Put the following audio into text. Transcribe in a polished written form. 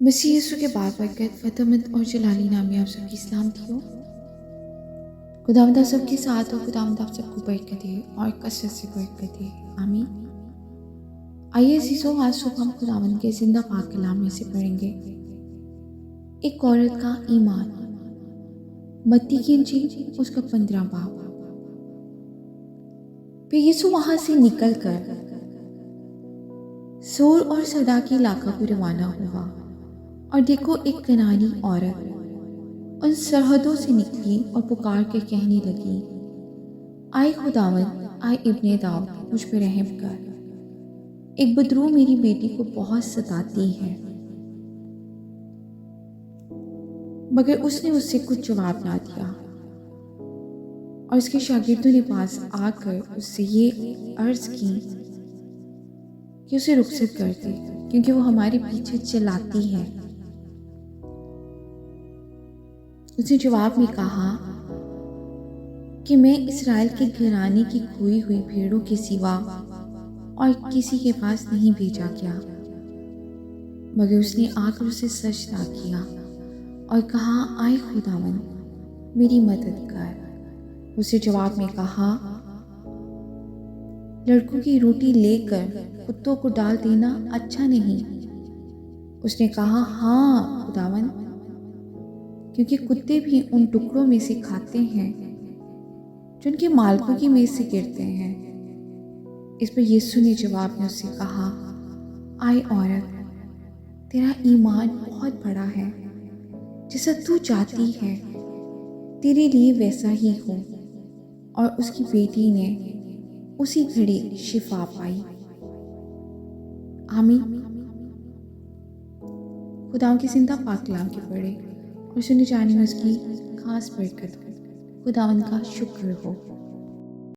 मसीह यीशु के बाबरकत फतमत और जलाली नामी आप सबकी सलाम थी हो। खुदावंद आप सबके साथ हो। खुदावंद आप सबको बरकत दे और कसरत से बरकत दे। आमीन। आइए अज़ीज़ों, आज सुबह हम खुदावंद के जिंदा पाक कलाम में से पढ़ेंगे एक औरत का ईमान। मत्ती की इंजील उसका 15 बाब। फिर यीशु वहां से निकलकर सूर और सदा के इलाका को रवाना हुआ, और देखो एक कनानी औरत उन सरहदों से निकली और पुकार कर कहने लगी, आए खुदावंद, आए इब्ने दाऊद, मुझ पर रहम कर। एक बदरू मेरी बेटी को बहुत सताती है। मगर उसने उससे कुछ जवाब ना दिया, और उसके शागिर्दों ने पास आकर उससे ये अर्ज की कि उसे रुखसत कर दे, क्योंकि वो हमारे पीछे चिल्लाती है। उसने जवाब में कहा कि मैं इस्राएल के घराने की खोई हुई भेड़ों के सिवा और किसी के पास नहीं भेजा गया। मगर उसने आकर उसे सच ना किया और कहा, आए खुदावंद, मेरी मदद कर। उसे जवाब में कहा, लड़कों की रोटी लेकर कुत्तों को डाल देना अच्छा नहीं। उसने कहा, हाँ खुदावंद, क्योंकि कुत्ते भी उन टुकड़ों में से खाते हैं जो उनके मालिकों की मेज से गिरते हैं। इस पर यीशु ने जवाब में उससे कहा, आए औरत, तेरा ईमान बहुत बड़ा है। जैसा तू चाहती है तेरे लिए वैसा ही हो। और उसकी बेटी ने उसी घड़ी शिफा पाई। आमीन। खुदाओं की जिंदा पाक कलाम के पढ़े और सुने जाने में उसकी खास बरकत हो। खुदावंद का शुक्र हो।